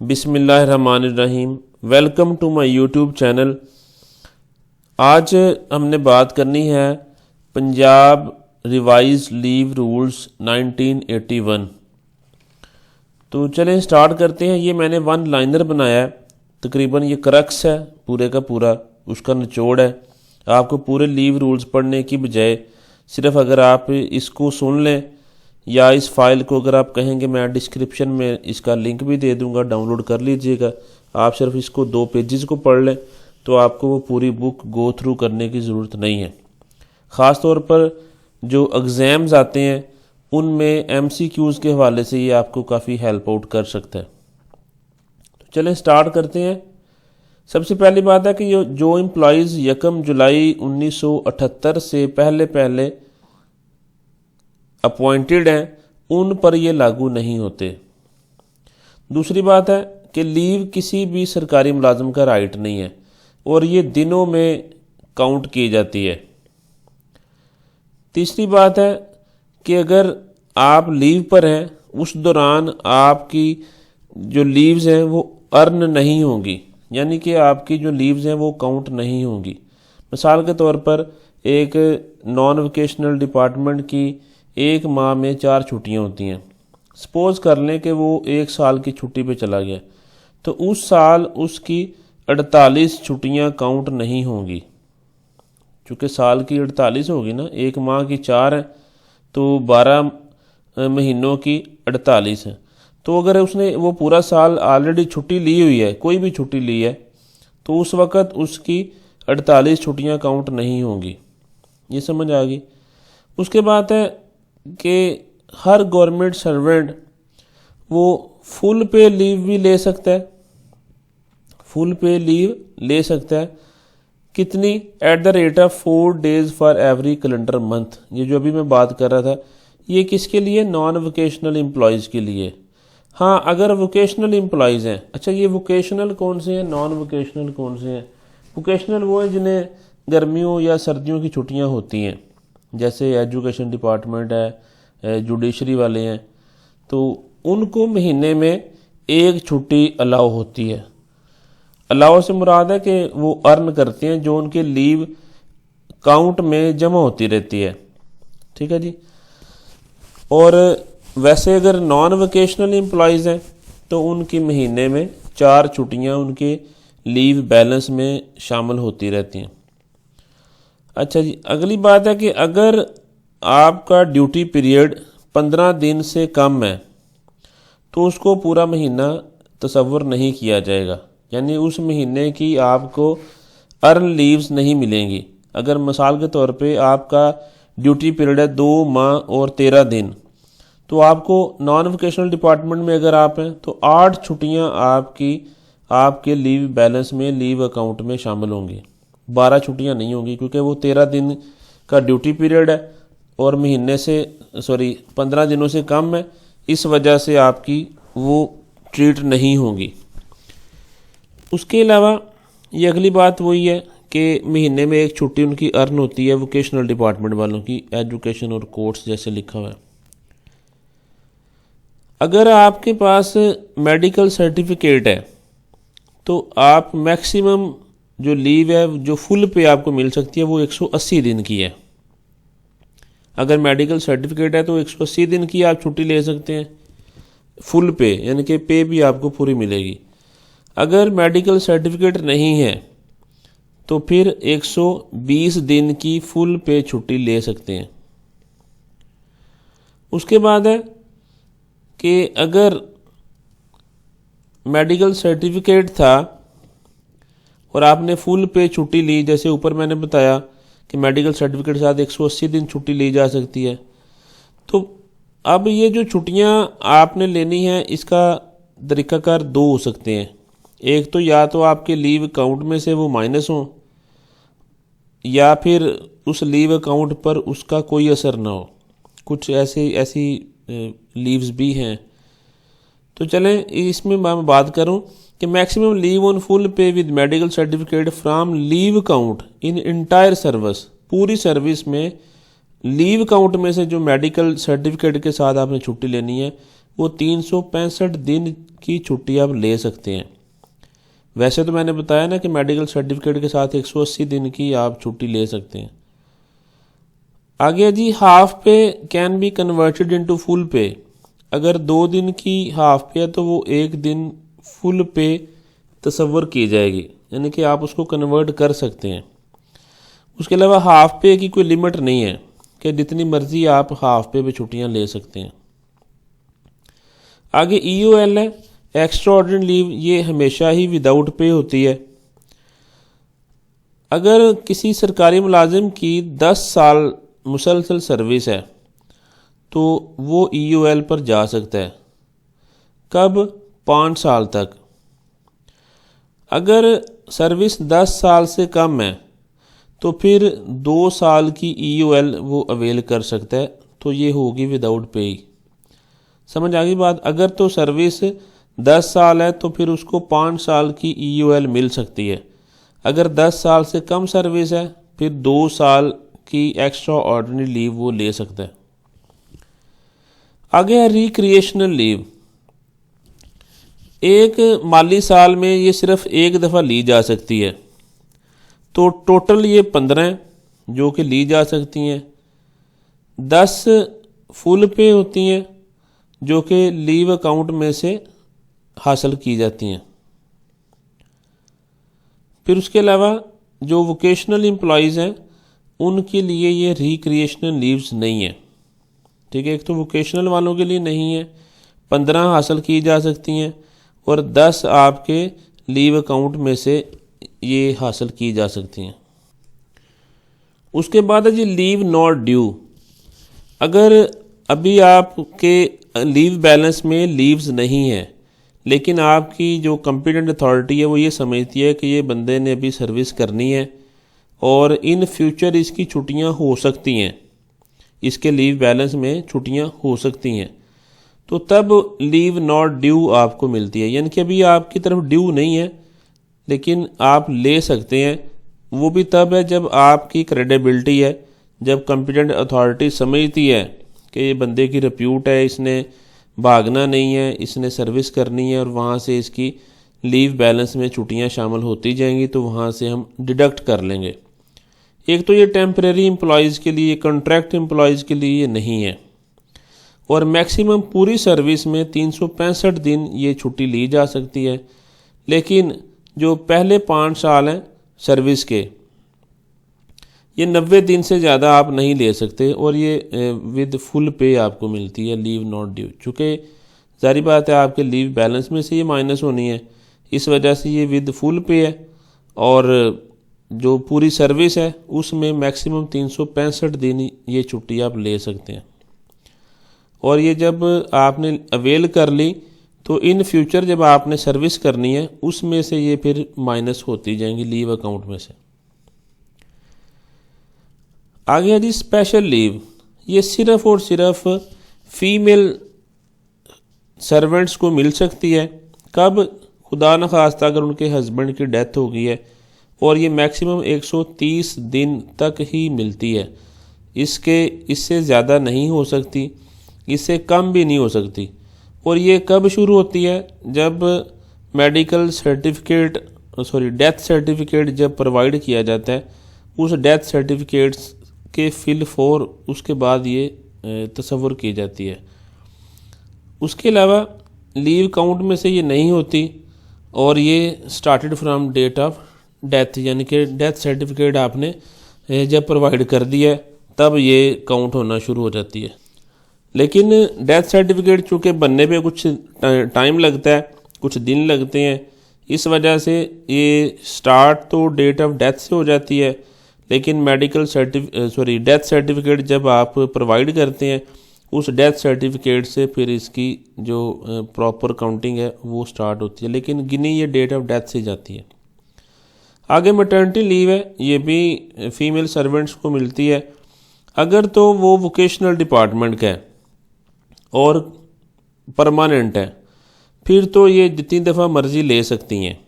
बिस्मिल्लाहिर्रहमानिर्रहीम। Welcome to my YouTube channel. आज हमने बात करनी है पंजाब रिवाइज लीव रूल्स 1981। तो चलें स्टार्ट करते हैं। ये मैंने वन लाइनर बनाया है, तकरीबन ये क्रक्स है पूरे का पूरा, उसका निचोड़ है। आपको पूरे लीव रूल्स पढ़ने की बजाय सिर्फ अगर आप इसको सुन लें या इस फाइल को अगर आप कहेंगे मैं डिस्क्रिप्शन में इसका लिंक भी दे दूंगा, डाउनलोड कर लीजिएगा, आप सिर्फ इसको 2 पेजेस को पढ़ लें तो आपको वो पूरी बुक गो थ्रू करने की ज़रूरत नहीं है। ख़ास तौर पर जो एग्ज़ाम्स आते हैं उनमें MCQs के हवाले से ये आपको काफ़ी हेल्प आउट कर सकता है। तो चलें स्टार्ट करते हैं। सबसे पहली बात है कि जो एम्प्लॉयज़ 1 जुलाई 1978 से पहले अपॉइंटेड हैं उन पर ये लागू नहीं होते। दूसरी बात है कि लीव किसी भी सरकारी मुलाजिम का राइट नहीं है और ये दिनों में काउंट की जाती है। तीसरी बात है कि अगर आप लीव पर हैं उस दौरान आपकी जो लीव्स हैं वो अर्न नहीं होंगी, यानी कि आपकी जो लीव्स हैं वो काउंट नहीं होंगी। मिसाल के तौर पर एक नॉन वोकेशनल डिपार्टमेंट की 1 माह में 4 छुट्टियां होती हैं। सपोज़ कर लें कि वो 1 साल की छुट्टी पे चला गया तो उस साल उसकी 48 छुट्टियां काउंट नहीं होंगी। चूँकि साल की 48 होगी ना, 1 माह की 4 है तो 12 महीनों की 48 है। तो अगर उसने वो पूरा साल ऑलरेडी छुट्टी ली हुई है, कोई भी छुट्टी ली है, तो उस वक़्त उसकी 48 छुट्टियां काउंट नहीं होंगी। ये समझ आ गई। उसके बाद है कि हर गवर्नमेंट सर्वेंट वो फुल पे लीव भी ले सकता है, फुल पे लीव ले सकता है। कितनी? At the rate of 4 days for every calendar month. ये जो अभी मैं बात कर रहा था ये किसके लिए? नॉन वोकेशनल एम्प्लॉयज़ के लिए। हाँ, अगर वोकेशनल एम्प्लॉयज़ हैं। अच्छा, ये वोकेशनल कौन से हैं, नॉन वोकेशनल कौन से हैं? वोकेशनल वो हैं जिन्हें गर्मियों या सर्दियों की छुट्टियाँ होती हैं, जैसे एजुकेशन डिपार्टमेंट है, जुडिशरी वाले हैं, तो उनको महीने में 1 छुट्टी अलाउ होती है। अलाउ से मुराद है कि वो अर्न करते हैं जो उनके लीव काउंट में जमा होती रहती है। ठीक है जी। और वैसे अगर नॉन वोकेशनल एम्प्लॉयज़ हैं तो उनकी महीने में 4 छुट्टियां उनके लीव बैलेंस में शामिल होती रहती हैं। अच्छा जी, अगली बात है कि अगर आपका ड्यूटी पीरियड 15 दिन से कम है तो उसको पूरा महीना तसव्वुर नहीं किया जाएगा, यानी उस महीने की आपको अर्न लीव्स नहीं मिलेंगी। अगर मिसाल के तौर पे आपका ड्यूटी पीरियड है 2 माह और 13 दिन, तो आपको नॉन वोकेशनल डिपार्टमेंट में अगर आप हैं तो 8 छुट्टियां आपके लीव बैलेंस में, लीव अकाउंट में शामिल होंगी। 12 छुट्टियां नहीं होंगी क्योंकि वो 13 दिन का ड्यूटी पीरियड है और 15 दिनों से कम है, इस वजह से आपकी वो ट्रीट नहीं होंगी। उसके अलावा ये अगली बात वही है कि महीने में 1 छुट्टी उनकी अर्न होती है वोकेशनल डिपार्टमेंट वालों की, एजुकेशन और कोर्ट्स जैसे लिखा हुआ है। अगर आपके पास मेडिकल सर्टिफिकेट है तो आप मैक्सिमम जो लीव है जो फुल पे आपको मिल सकती है वो 180 दिन की है। अगर मेडिकल सर्टिफिकेट है तो 180 दिन की आप छुट्टी ले सकते हैं फुल पे, यानी कि पे भी आपको पूरी मिलेगी। अगर मेडिकल सर्टिफिकेट नहीं है तो फिर 120 दिन की फुल पे छुट्टी ले सकते हैं। उसके बाद है कि अगर मेडिकल सर्टिफिकेट था और आपने फुल पे छुट्टी ली, जैसे ऊपर मैंने बताया कि मेडिकल सर्टिफिकेट के साथ 180 दिन छुट्टी ली जा सकती है, तो अब ये जो छुट्टियां आपने लेनी है इसका तरीकाकार 2 हो सकते हैं। एक तो या तो आपके लीव अकाउंट में से वो माइनस हो या फिर उस लीव अकाउंट पर उसका कोई असर ना हो। कुछ ऐसी लीव्स भी हैं। तो चलें इसमें मैं बात करूं कि मैक्सिमम लीव ऑन फुल पे with medical certificate from leave count in entire service. पूरी सर्विस में लीव काउंट में से जो मेडिकल सर्टिफिकेट के साथ आपने छुट्टी लेनी है वो 365 दिन की छुट्टी आप ले सकते हैं। वैसे तो मैंने बताया ना कि मेडिकल सर्टिफिकेट के साथ 180 दिन की आप छुट्टी ले सकते हैं। आगे जी, हाफ पे can be converted into full पे। अगर 2 दिन की हाफ पे है तो वो 1 दिन फुल पे तसव्वुर की जाएगी, यानी कि आप उसको कन्वर्ट कर सकते हैं। उसके अलावा हाफ पे की कोई लिमिट नहीं है कि जितनी मर्जी आप हाफ पे छुट्टियां ले सकते हैं। आगे EOL है, एक्स्ट्रा ऑर्डिनरी लीव। ये हमेशा ही विदाउट पे होती है। अगर किसी सरकारी मुलाजिम की 10 साल मुसलसल सर्विस है तो वो EOL पर जा सकता है। कब? 5 साल तक। अगर सर्विस 10 साल से कम है तो फिर 2 साल की EOL वो अवेल कर सकता है, तो ये होगी विदाउट पे ही। समझ आ गई बात? अगर तो सर्विस 10 साल है तो फिर उसको 5 साल की EOL मिल सकती है। अगर 10 साल से कम सर्विस है फिर 2 साल की एक्स्ट्रा ऑर्डिनरी लीव वो ले सकता है। आगे है रिक्रिएशनल लीव। एक माली साल में ये सिर्फ एक दफ़ा ली जा सकती है, तो टोटल ये 15 हैं जो कि ली जा सकती हैं। 10 फुल पे होती हैं जो कि लीव अकाउंट में से हासिल की जाती हैं। फिर उसके अलावा जो वोकेशनल एम्प्लॉयज़ हैं उनके लिए ये रिक्रिएशनल लीव्स नहीं है। ठीक है, एक तो वोकेशनल वालों के लिए नहीं है, 15 हासिल की जा सकती हैं और 10 आपके लीव अकाउंट में से ये हासिल की जा सकती हैं। उसके बाद है जी लीव नॉट ड्यू। अगर अभी आपके लीव बैलेंस में लीव्स नहीं है लेकिन आपकी जो कॉम्पिटेंट अथॉरिटी है वो ये समझती है कि ये बंदे ने अभी सर्विस करनी है और इन फ्यूचर इसकी छुट्टियां हो सकती हैं, इसके लीव बैलेंस में छुट्टियां हो सकती हैं, तो तब लीव नॉट ड्यू आपको मिलती है। यानी कि अभी आपकी तरफ ड्यू नहीं है लेकिन आप ले सकते हैं। वो भी तब है जब आपकी क्रेडिबिलिटी है, जब कॉम्पिटेंट अथॉरिटी समझती है कि ये बंदे की रिप्यूट है, इसने भागना नहीं है, इसने सर्विस करनी है और वहाँ से इसकी लीव बैलेंस में छुट्टियाँ शामिल होती जाएंगी, तो वहाँ से हम डिडक्ट कर लेंगे। एक तो ये टेम्परेरी एम्प्लॉयज़ के लिए, कॉन्ट्रैक्ट एम्प्लॉयज़ के लिए ये नहीं है। और मैक्सिमम पूरी सर्विस में 365 दिन ये छुट्टी ली जा सकती है, लेकिन जो पहले 5 साल हैं सर्विस के, ये 90 दिन से ज़्यादा आप नहीं ले सकते और ये विद फुल पे आपको मिलती है लीव नॉट ड्यू। चूँकि जारी बात है आपके लीव बैलेंस में से ये माइनस होनी है, इस वजह से ये विद फुल पे है और जो पूरी सर्विस है उसमें मैक्सिमम 365 दिन ये छुट्टी आप ले सकते हैं। और ये जब आपने अवेल कर ली तो इन फ्यूचर जब आपने सर्विस करनी है उसमें से ये फिर माइनस होती जाएंगी लीव अकाउंट में से। आगे है जी स्पेशल लीव। ये सिर्फ और सिर्फ फीमेल सर्वेंट्स को मिल सकती है। कब? खुदा न खास्ता अगर उनके हस्बैंड की डेथ हो गई है, और ये मैक्सिमम 130 दिन तक ही मिलती है। इससे ज़्यादा नहीं हो सकती, इससे कम भी नहीं हो सकती। और ये कब शुरू होती है? जब मेडिकल सर्टिफिकेट डेथ सर्टिफिकेट जब प्रोवाइड किया जाता है, उस डेथ सर्टिफिकेट्स के फिल 4 उसके बाद ये तसव्वुर की जाती है। उसके अलावा लीव काउंट में से ये नहीं होती और ये started from date of death, यानी कि डेथ सर्टिफिकेट आपने जब प्रोवाइड कर दिया तब ये काउंट होना शुरू हो जाती है। लेकिन डेथ सर्टिफिकेट चूँकि बनने पे कुछ टाइम लगता है, कुछ दिन लगते हैं, इस वजह से ये स्टार्ट तो डेट ऑफ डेथ से हो जाती है, लेकिन मेडिकल डेथ सर्टिफिकेट जब आप प्रोवाइड करते हैं उस डेथ सर्टिफिकेट से फिर इसकी जो प्रॉपर काउंटिंग है वो स्टार्ट होती है, लेकिन गिनी ये डेट ऑफ डेथ से जाती है। आगे मैटरनिटी लीव है, ये भी फीमेल सर्वेंट्स को मिलती है। अगर तो वो वोकेशनल डिपार्टमेंट का है और परमानेंट है फिर तो ये जितनी दफ़ा मर्ज़ी ले सकती हैं।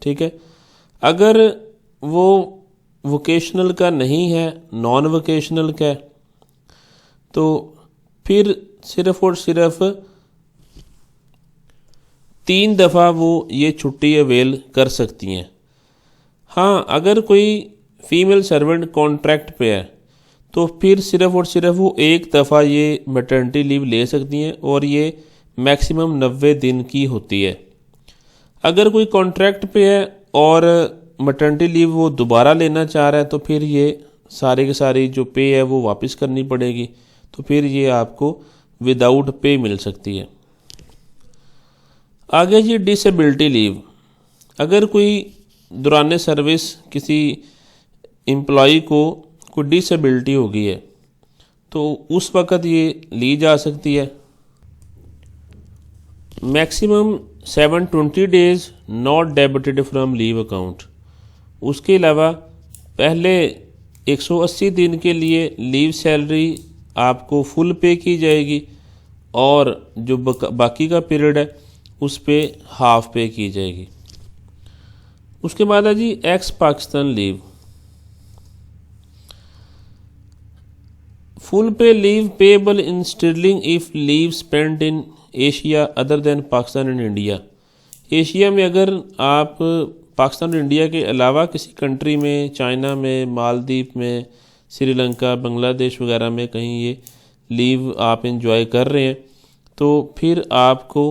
ठीक है, अगर वो वोकेशनल का नहीं है, नॉन वोकेशनल का है, तो फिर सिर्फ और सिर्फ 3 दफ़ा वो ये छुट्टी अवेल कर सकती हैं। हाँ, अगर कोई फीमेल सर्वेंट कॉन्ट्रैक्ट पे है तो फिर सिर्फ़ और सिर्फ वो 1 दफ़ा ये मैटरनिटी लीव ले सकती हैं और ये मैक्सिमम 90 दिन की होती है। अगर कोई कॉन्ट्रैक्ट पे है और मैटरनिटी लीव वो दोबारा लेना चाह रहा है तो फिर ये सारे के सारी जो पे है वो वापस करनी पड़ेगी, तो फिर ये आपको विदाउट पे मिल सकती है। आगे जी डिसेबिलिटी लीव। अगर कोई दौरान सर्विस किसी एम्प्लॉई को कोई डिसेबिलिटी हो गई है तो उस वक़्त ये ली जा सकती है। Maximum 720 days not debited from leave account. उसके अलावा पहले 180 दिन के लिए लीव सैलरी आपको फुल पे की जाएगी और जो बाकी का पीरियड है उस पे हाफ पे की जाएगी। उसके बाद है G ex Pakistan leave. Full pay leave payable in sterling if leave spend in Asia other than Pakistan and India. Asia में अगर आप पाकिस्तान और इंडिया के अलावा किसी कंट्री में, चाइना में, मालदीव में, श्रीलंका, बांग्लादेश वगैरह में कहीं ये लीव आप एंजॉय कर रहे हैं तो फिर आपको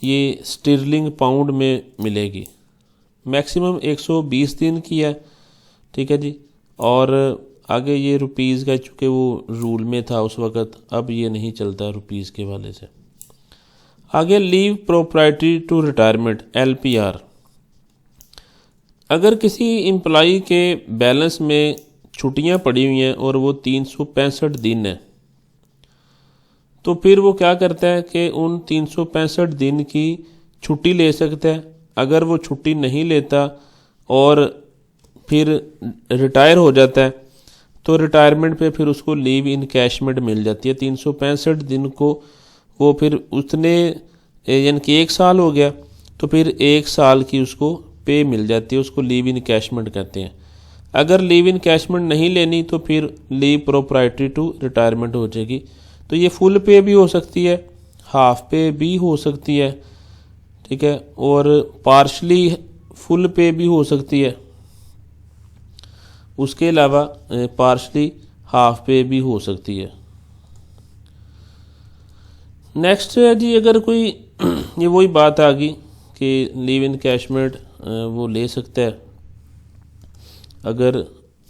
ये स्टर्लिंग पाउंड में मिलेगी। मैक्सिमम 120 दिन की है, ठीक है जी। और आगे ये रुपीज़ का चूँकि वो रूल में था उस वक़्त, अब ये नहीं चलता रुपीज़ के वाले से। आगे leave proprietary to retirement LPR। अगर किसी एम्प्लॉई के बैलेंस में छुट्टियां पड़ी हुई हैं और वो 365 दिन है तो फिर वो क्या करता है कि उन 365 दिन की छुट्टी ले सकता है। अगर वो छुट्टी नहीं लेता और फिर रिटायर हो जाता है तो रिटायरमेंट पे फिर उसको लीव इनकैशमेंट मिल जाती है। 365 दिन को वो फिर उतने यानी कि 1 साल हो गया तो फिर 1 साल की उसको पे मिल जाती है, उसको लीव इनकैशमेंट कहते हैं। अगर लीव इनकैशमेंट नहीं लेनी तो फिर लीव प्रोप्राइटरी टू रिटायरमेंट हो जाएगी। तो ये फुल पे भी हो सकती है, हाफ पे भी हो सकती है, ठीक है, और पार्शली फुल पे भी हो सकती है। उसके अलावा पार्शली हाफ पे भी हो सकती है। नेक्स्ट है जी, अगर कोई ये वही बात आ गई कि लीव इनकैशमेंट वो ले सकता है अगर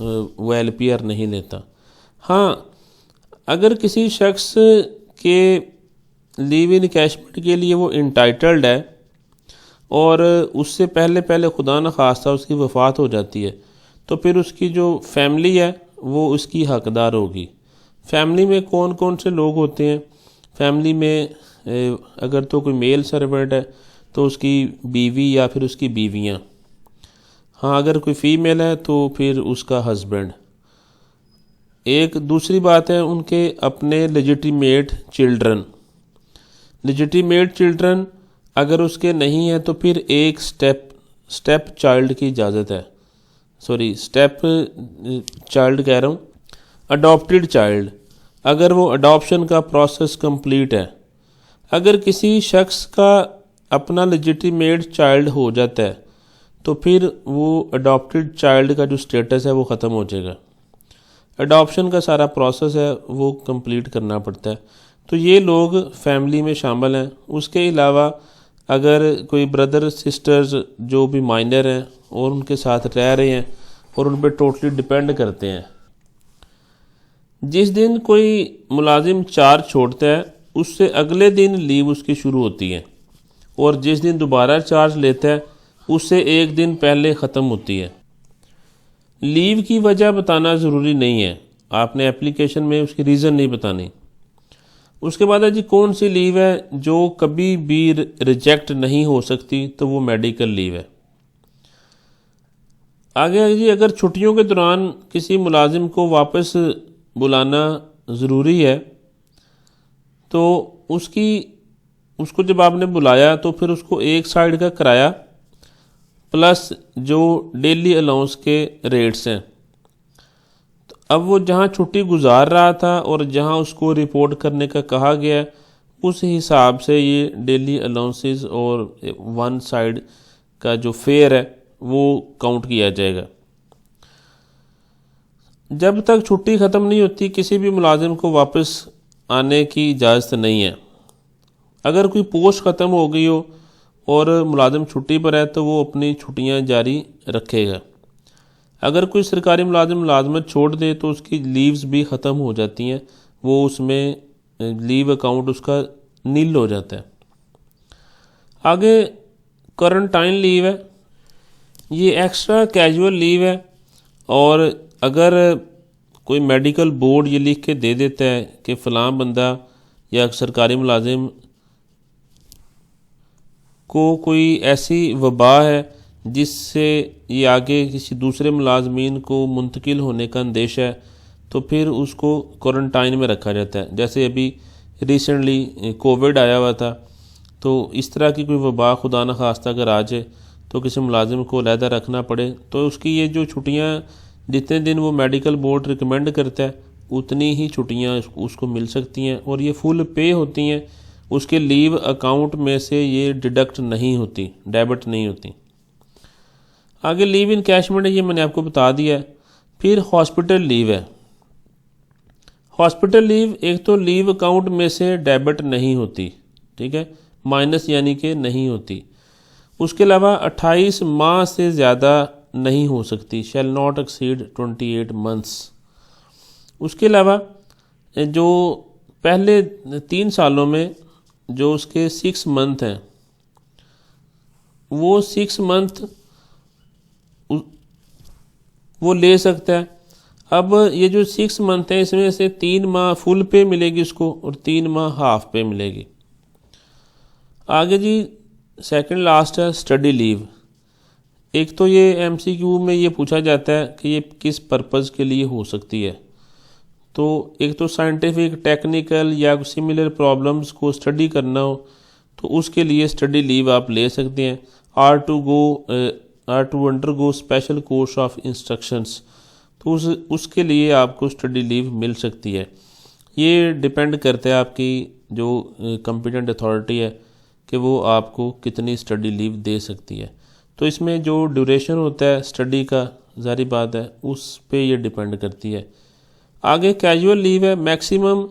वो LPR नहीं लेता। हाँ, अगर किसी शख्स के लीव इनकैशमेंट के लिए वो इंटाइटल्ड है और उससे पहले पहले खुदा न खास्ता उसकी वफ़ात हो जाती है तो फिर उसकी जो फैमिली है वो उसकी हकदार होगी। फैमिली में कौन कौन से लोग होते हैं? फैमिली में अगर तो कोई मेल सर्वेंट है तो उसकी बीवी या फिर उसकी बीवियाँ। हाँ, अगर कोई फीमेल है तो फिर उसका हस्बैंड। एक दूसरी बात है उनके अपने लेजिटिमेट चिल्ड्रन। लेजिटिमेट चिल्ड्रन अगर उसके नहीं है तो फिर एक स्टेप चाइल्ड की इजाज़त है। सॉरी, स्टेप चाइल्ड कह रहा हूँ, अडॉप्टेड चाइल्ड, अगर वो अडॉप्शन का प्रोसेस कंप्लीट है। अगर किसी शख्स का अपना लेजिटिमेट चाइल्ड हो जाता है तो फिर वो अडॉप्टेड चाइल्ड का जो स्टेटस है वो ख़त्म हो जाएगा। अडॉप्शन का सारा प्रोसेस है वो कंप्लीट करना पड़ता है। तो ये लोग फैमिली में शामिल हैं। उसके अलावा अगर कोई ब्रदर सिस्टर्स जो भी माइनर हैं और उनके साथ रह रहे हैं और उन पर टोटली डिपेंड करते हैं। जिस दिन कोई मुलाजिम चार्ज छोड़ता है उससे अगले दिन लीव उसकी शुरू होती है और जिस दिन दोबारा चार्ज लेता है उससे 1 दिन पहले ख़त्म होती है। लीव की वजह बताना ज़रूरी नहीं है, आपने एप्लीकेशन में उसकी रीज़न नहीं बतानी। उसके बाद है जी, कौन सी लीव है जो कभी भी रिजेक्ट नहीं हो सकती? तो वो मेडिकल लीव है। आगे है जी, अगर छुट्टियों के दौरान किसी मुलाजिम को वापस बुलाना ज़रूरी है तो उसको जब आपने बुलाया तो फिर उसको एक साइड का किराया प्लस जो डेली अलाउंस के रेट्स हैं। तो अब वो जहाँ छुट्टी गुजार रहा था और जहाँ उसको रिपोर्ट करने का कहा गया उस हिसाब से ये डेली अलाउंसेस और वन साइड का जो फेयर है वो काउंट किया जाएगा। जब तक छुट्टी ख़त्म नहीं होती किसी भी मुलाजिम को वापस आने की इजाज़त नहीं है। अगर कोई पोस्ट ख़त्म हो गई हो और मुलाजिम छुट्टी पर है तो वो अपनी छुट्टियां जारी रखेगा। अगर कोई सरकारी मुलाजिम मुलाजमत छोड़ दे तो उसकी लीव्स भी ख़त्म हो जाती हैं, वो उसमें लीव अकाउंट उसका नील हो जाता है। आगे क्वारंटाइन लीव है, ये एक्स्ट्रा कैजुअल लीव है और अगर कोई मेडिकल बोर्ड ये लिख के दे देता है कि फ़लाँ बंदा या सरकारी मुलाजिम को कोई ऐसी वबा है जिससे ये आगे किसी दूसरे मुलाजमीन को मुंतकिल होने का अंदेशा है, तो फिर उसको क्वारंटाइन में रखा जाता है। जैसे अभी रिसेंटली कोविड आया हुआ था, तो इस तरह की कोई वबा खुदा न खास्ता अगर आ जाए तो किसी मुलाजिम को अलहदा रखना पड़े तो उसकी ये जो छुट्टियाँ जितने दिन वो मेडिकल बोर्ड रिकमेंड करता है उतनी ही छुट्टियाँ उसको मिल सकती हैं और ये फुल पे होती हैं। उसके लीव अकाउंट में से ये डिडक्ट नहीं होती, डेबिट नहीं होती। आगे लीव इन कैशमेंट है, ये मैंने आपको बता दिया है। फिर हॉस्पिटल लीव है। हॉस्पिटल लीव एक तो लीव अकाउंट में से डेबिट नहीं होती, ठीक है, माइनस यानी कि नहीं होती। उसके अलावा 28 माह से ज़्यादा नहीं हो सकती, शैल नॉट एक्सीड 28 मंथ्स। उसके अलावा जो पहले 3 सालों में जो उसके 6 मंथ हैं वो 6 मंथ वो ले सकता है। अब ये जो 6 मंथ है इसमें से 3 माह फुल पे मिलेगी उसको और 3 माह हाफ पे मिलेगी। आगे जी सेकंड लास्ट है स्टडी लीव। एक तो ये एमसीक्यू में ये पूछा जाता है कि ये किस पर्पज़ के लिए हो सकती है। तो एक तो साइंटिफिक, टेक्निकल या सिमिलर प्रॉब्लम्स को स्टडी करना हो तो उसके लिए स्टडी लीव आप ले सकते हैं। Are to undergo special course of instructions, तो उसके लिए आपको स्टडी लीव मिल सकती है। ये डिपेंड करता है आपकी जो कॉम्पिटेंट अथॉरिटी है कि वो आपको कितनी स्टडी लीव दे सकती है। तो इसमें जो ड्यूरेशन होता है स्टडी का, ज़ाहिर बात है उस पे ये डिपेंड करती है। आगे कैजुअल लीव है, मैक्सिमम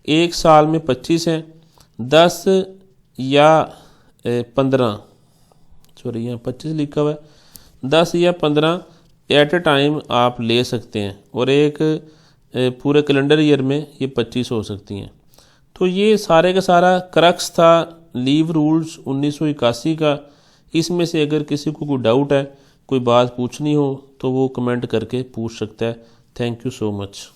1 साल में 25 हैं, 10 या 15, सॉरी यहाँ 25 लिखा हुआ है, 10 या 15 एट ए टाइम आप ले सकते हैं और एक पूरे कैलेंडर ईयर में ये 25 हो सकती हैं। तो ये सारे का सारा क्रक्स था लीव रूल्स 1981 का। इसमें से अगर किसी को कोई डाउट है, कोई बात पूछनी हो तो वो कमेंट करके पूछ सकता है। Thank you so much.